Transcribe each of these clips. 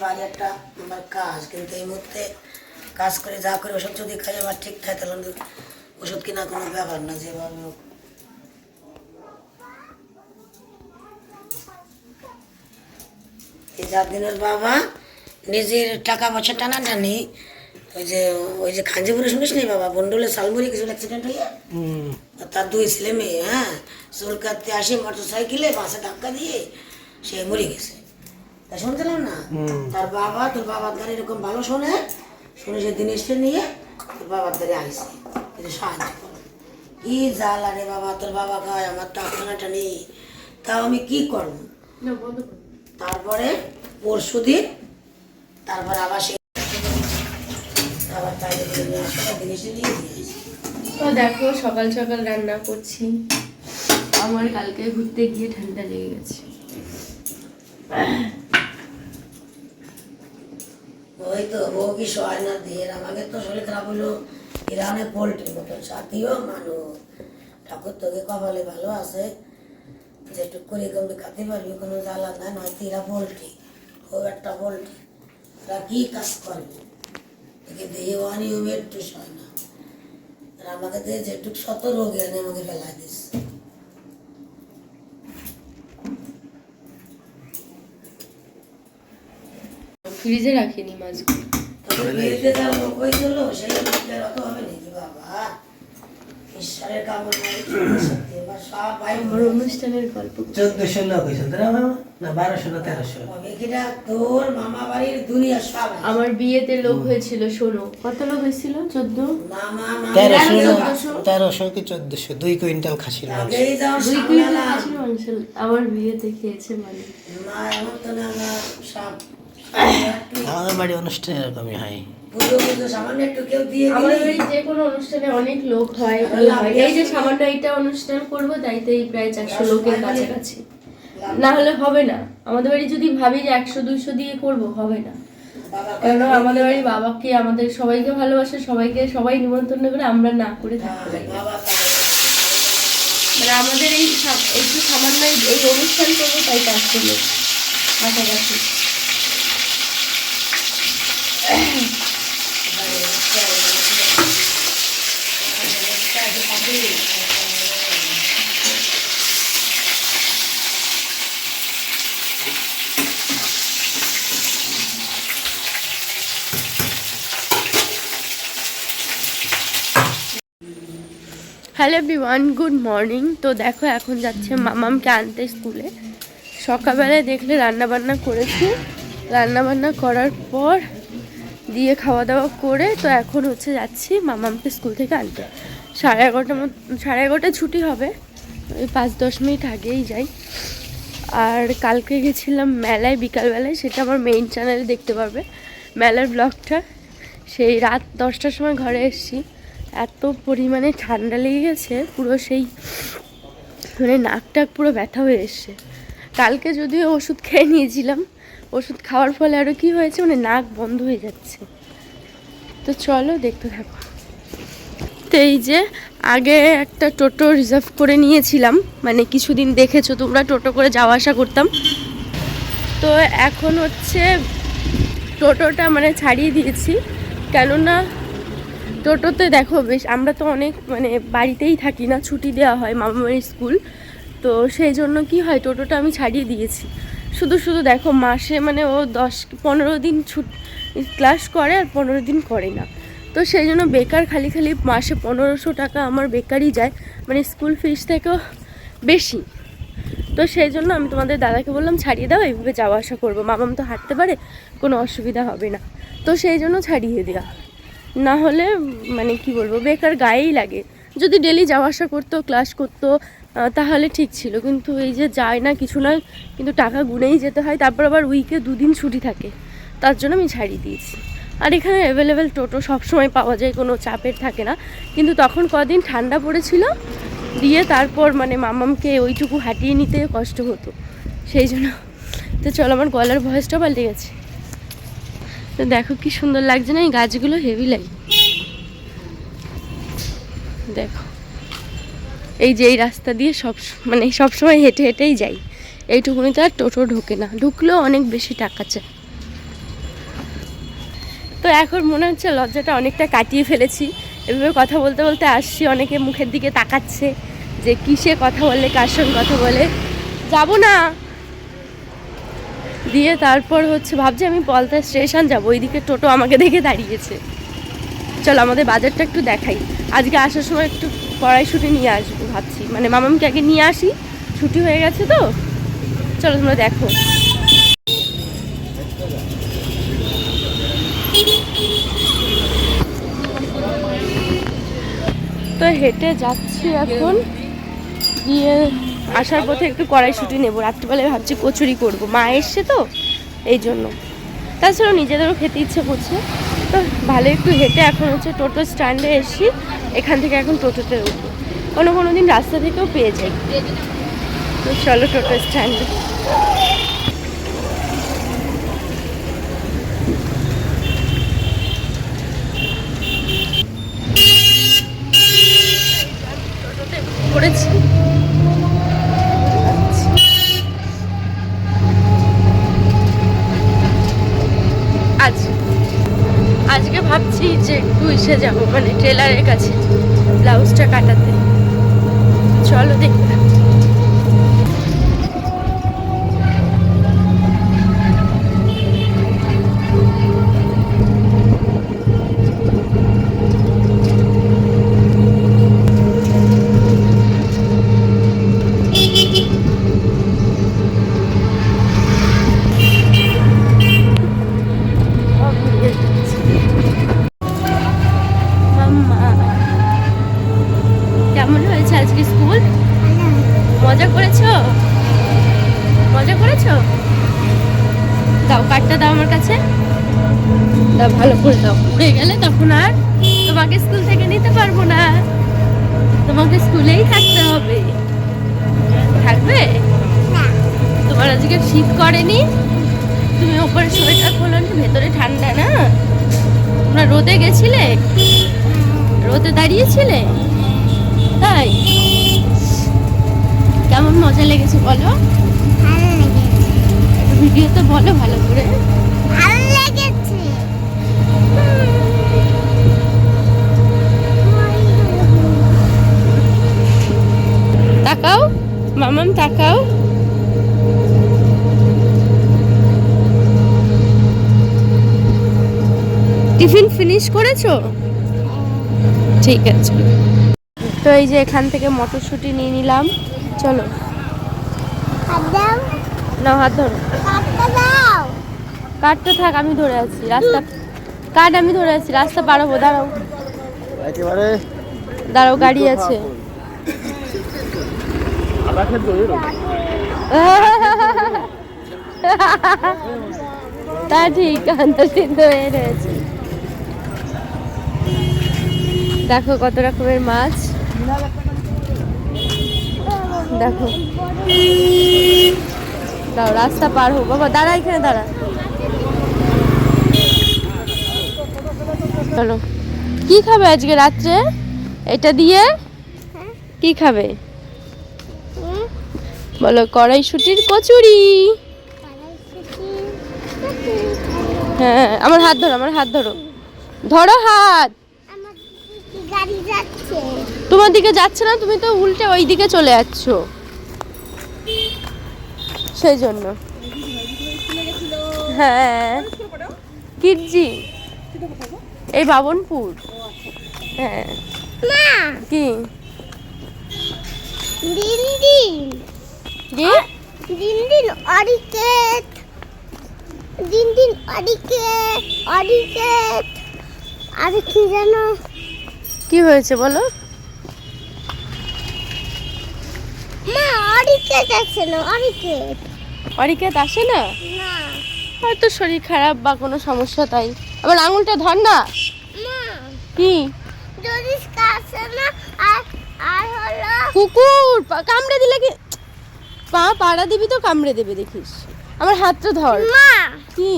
বাড়ি একটা আমার কাজ, কিন্তু এই মুহূর্তে কাজ করে যা করে ওষুধ যদি খাই আমার ঠিক থাকে, তাহলে ওষুধ কিনা কোনো ব্যাপার না। যেভাবে এই 4 দিনের বাবা নিজের টাকা পয়সা টানাটানি, ওই যে খাঞ্জিপুরে শুনিস নি বাবা, বন্ডলে সালমুরি কিছু অ্যাক্সিডেন্ট হয়ে তার 2 ছেলে মেয়ে, চুল কাটতে আসে মোটর সাইকেলে বাসে ধাক্কা দিয়ে সে মরে গেছে। তা শুনছিলাম না, তার বাবা তোর বাবার দ্বারা এরকম ভালো শুনে সে জিনিসটা নিয়ে তোর বাবার দ্বারা আইসে সাহায্য করে। কি জ্বালা রে বাবা, তোর বাবা খায় আমার টাকাটা নেই, তাও আমি কি করবো। তারপরে পরশু দিন তারপর আবার সে আবার তাই জিনিসটা নিয়ে দিয়েছি। তো দেখো সকাল সকাল রান্না করছি, আমার কালকে ঘুরতে গিয়ে ঠান্ডা লেগে গেছে। ওই তো বউ কি সহায় না দিয়ে, আমাকে তো শরীর খারাপ হলো, ইরানে পোল্ট্রি মতন সাথীও মানুষ। ঠাকুর তোকে কপালে ভালো আছে, যেটুক করে কমবে খাতে পারবি, কোনো জ্বালা নাই। নয়তো এরা পোল্ট্রি, ও একটা পোল্ট্রি, এরা কি কাজ করবে, একে দেহে অনিয়মে একটু সয় না। আর আমাকে দিয়ে যেটুক শত রোগে আনে আমাকে ফেলাই দিচ্ছে। ফ্রিজে রাখিনি মাছগুলো। বিয়েতে যার লোক হয়েছিল সেই লোকের অত হবে নাকি বাবা, ঈশ্বরের কামড় নাই। সব ভাই আমার অনুষ্ঠানের গল্প 1400 লোক হয়েছে না 1200 না 1300? এটা তোর মামা বাড়ির দুনিয়া সব। আমার বিয়েতে লোক হয়েছিল, শোনো কত লোক হয়েছিল? 14, মামা 1300 কি 1400, 2 কুইন্টাল খাসির মাংস। 2 কুইন্টাল খাসির মাংস আমার বিয়েতে খেয়েছে মানে। মা এমন তো না, সব আমাদের বাড়ি অনুষ্ঠান এরকমই হয়। পুজো পুজো সামান্য একটু কেউ দিয়ে আমাদের বাড়ি যে কোনো অনুষ্ঠানে অনেক লোক হয়, ভালো হয়। এই যে সামান্য এইটা অনুষ্ঠান করবো তাইতেই প্রায় 400 লোকের কাছাকাছি, না হলে হবে না। আমাদের বাড়ি যদি ভাবি যে 100-200 দিয়ে করবো, হবে না। কারণ আমাদের বাড়ি বাবাকে আমাদের সবাইকে ভালোবাসে, সবাই নিমন্ত্রণ করে, আমরা না করে থাকতে পারি না। মানে আমাদের এই একটু সামান্য এই অনুষ্ঠান করবো তাই 400 লোক কাছাকাছি। Hello everyone, good morning. তো দেখো এখন যাচ্ছে মামামকে আনতে স্কুলে। সকালবেলায় দেখলে রান্নাবান্না করেছি, রান্নাবান্না করার পর দিয়ে খাওয়া দাওয়া করে তো এখন হচ্ছে যাচ্ছি মামামকে স্কুল থেকে আনতে। 11:30 ছুটি হবে, ওই 5-10 মিনিট আগেই যাই। আর কালকে গেছিলাম মেলায় বিকালবেলায়, সেটা আমার মেইন চ্যানেলে দেখতে পারবে মেলার ব্লগটা। সেই রাত 10টার সময় ঘরে এসেছি, এত পরিমাণে ঠান্ডা লেগে গেছে পুরো, সেই মানে নাকটাক পুরো ব্যথা হয়ে এসছে। কালকে যদিও ওষুধ খেয়ে নিয়েছিলাম, ওষুধ খাওয়ার ফলে আরও কী হয়েছে, মানে নাক বন্ধ হয়ে যাচ্ছে। তো চলো দেখতে থাকো। তো এই যে আগে একটা টোটো রিজার্ভ করে নিয়েছিলাম, মানে কিছুদিন দেখেছো তোমরা টোটো করে যাওয়া আসা করতাম। তো এখন হচ্ছে টোটোটা মানে ছাড়িয়ে দিয়েছি, কেননা টোটোতে দেখো বেশ, আমরা তো অনেক মানে বাড়িতেই থাকি না, ছুটি দেওয়া হয় মামাবাড়ির স্কুল, তো সেই জন্য কি হয় টোটোটা আমি ছাড়িয়ে দিয়েছি। শুধু দেখো মাসে মানে ও 10-15 দিন ক্লাস করে আর 15 দিন করে না, তো সেই জন্য বেকার খালি মাসে 1500 টাকা আমার বেকারই যায়, মানে স্কুল ফিস থেকেও বেশি। তো সেই জন্য আমি তোমাদের দাদাকে বললাম ছাড়িয়ে দাও, এইভাবে যাওয়া আসা করবো, মামাম তো হাঁটতে পারে, কোনো অসুবিধা হবে না। তো সেই জন্য ছাড়িয়ে দেওয়া, না হলে মানে কি বলবো, বেকার গায়েই লাগে। যদি ডেলি যাওয়া আসা করতো, ক্লাস করতো, তাহলে ঠিক ছিল, কিন্তু এই যে যায় না কিছু নয়, কিন্তু টাকা গুনেই যেতে হয়। তারপর আবার উইকে 2 দিন ছুটি থাকে, তার জন্য আমি ছাড়িয়ে দিয়েছি। আর এখানে অ্যাভেলেবেল টোটো সবসময় পাওয়া যায়, কোনো চাপের থাকে না। কিন্তু তখন কদিন ঠান্ডা পড়েছিল, দিয়ে তারপর মানে মামামকে ওইটুকু হাঁটিয়ে নিতে কষ্ট হতো, সেই জন্য। তো চলো, আমার গলার ভয়েসটা পাল্টে গেছে। তো দেখো কি সুন্দর লাগছে না, এই গাছগুলো হেভি লাগে। দেখো এই যে এই রাস্তা দিয়ে সবসময় হেঁটেই যাই, এইটুকুনিতে আর টোটো ঢোকে না, ঢুকলেও অনেক বেশি টাকা চায়। তো এখন মনে হচ্ছে লজ্জাটা অনেকটা কাটিয়ে ফেলেছি। এভাবে কথা বলতে বলতে আসছি, অনেকে মুখের দিকে তাকাচ্ছে যে কিসে কথা বলে, কার সঙ্গে কথা বলে। যাব না দিয়ে তারপর হচ্ছে ভাবছি আমি পলতা স্টেশন যাবো, ওইদিকে টোটো আমাকে দেখে দাঁড়িয়েছে। চলো আমাদের বাজারটা একটু দেখাই। আজকে আসার সময় একটু কড়াইশুঁটি নিয়ে আসবো ভাবছি, মানে মামামকে আগে নিয়ে আসি, ছুটি হয়ে গেছে তো। চলো তোমরা দেখো। তো হেঁটে যাচ্ছি এখন, গিয়ে আসার পথে একটু কড়াইশুঁটি নেবো। রাত্রিবেলায় ভাবছি কচুরি করব, মা এসছে তো এই জন্য। তাছাড়াও নিজেদেরও খেতে ইচ্ছে করছে, তো ভালো একটু হেঁটে এখন হচ্ছে টোটো স্ট্যান্ডে এসছি। এখান থেকে এখন টোটোতে উঠবো, কোনো দিন রাস্তা থেকেও পেয়ে যাই। তো চলো টোটো স্ট্যান্ডে। করেছি আজকে ভাবছি যে একটু ইসে যাবো, মানে টেলারের কাছে ব্লাউজটা কাটাতে। চলো দেখি। কেমন হয়েছে আজকে স্কুল? মজা করেছো? দাও কার্ডটা, দাও আমার কাছে, দাও ভালো করে দাও। উড়ে গেলে তখন আর তোমাকে স্কুল থেকে নিতে পারবো না, তোমাকে স্কুলেই থাকতে হবে। থাকবে? তোমার আজকে শীত করেনি? তুমি ওপরে সোয়েটার খোলো নি, ভেতরে ঠান্ডা না? তোমরা রোদে গেছিলে, রোদে দাঁড়িয়েছিলে, তাই? কেমন মজা লেগেছে বলো? ভিডিও তো বলো ভালো করে। তাকাও মামাম, তাকাও। টিফিন ফিনিশ করেছো? ঠিক আছে। তো এই যে এখান থেকে মটরশুঁটি নিয়ে নিলাম। চলো না, হাত ধরো। কাঠটা থাক, আমি ধরে আছি রাস্তা, কাঠ আমি ধরে আছি, রাস্তা পার হবো। দাঁড়াও দাঁড়াও, গাড়ি আছে। তা ঠিক, সিদ্ধ হয়ে রয়েছে। দেখো কত রকমের মাছ, দেখো। দাও, রাস্তা পার হো বাবা, দাঁড়া এখানে, দাঁড়া। চলো, কি খাবে আজকে রাত্রে? এটা দিয়ে কি খাবে বলো? কড়াইশুঁটির কচুরি। হ্যাঁ, আমার হাত ধরো, আমার হাত ধরো, ধরো হাত। তোমার দিকে যাচ্ছে না, তুমি তো উল্টে ওই দিকে চলে যাচ্ছ, সেই জন্য। হ্যাঁ, কিরজি, এই বাবনপুর। হ্যাঁ, কি আর কি জানো কি হয়েছে বলো? মা, অরিকেট আছে না? অরিকেট আসে না? না, হয়তো শরীর খারাপ বা কোনো সমস্যা, তাই। আবার আঙুলটা ধর না। মা কি যদি কাছে না, আর হলো কুকুর কামড়ে দিলে কি? পা পাড়া দিবি তো কামড়ে দেবে, দেখিস। আমার হাতটা ধর। মা কি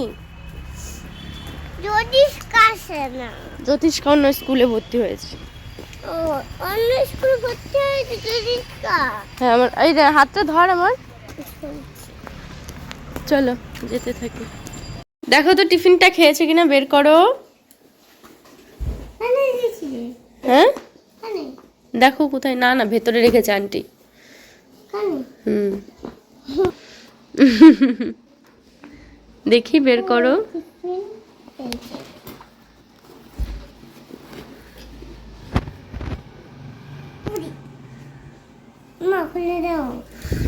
যদি কাছে না, জ্যোতিষ অন্য স্কুলে ভর্তি হয়েছে। ও অন্য স্কুলে ভর্তি হয়েছে জ্যোতিষ্কা। হ্যাঁ, আমার এই হাতটা ধর আমার। চলো যেতে থাকি। দেখো তো টিফিনটা খেয়েছে কিনা, বের করো। দিয়েছিলে হ্যাঁ কানে দেখো কোথায়, না না ভেতরে রেখেছে আন্টি। কানে হুম দেখি বের করো। টিফিন এই যে। উড়ি। মা খুলে দাও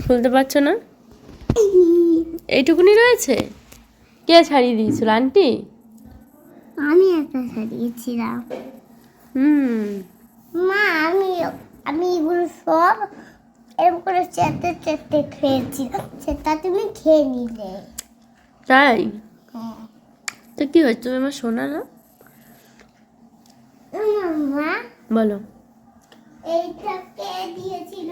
খুলতে পারছো না? এইটুকুনি রয়েছে? কে ছাড়িয়ে দিয়েছিল, আন্টি? আমি একটা সারিয়েছিলাম হুম মা আমি আমি এগুলো সব এরকম করে চেটে চেটে খেয়েছি সেটা তুমি খেয়ে নিলে তাই? তো কি হয়েছে, তুমি আমার শোনা না? মা বলো। এইটা কে দিয়েছিল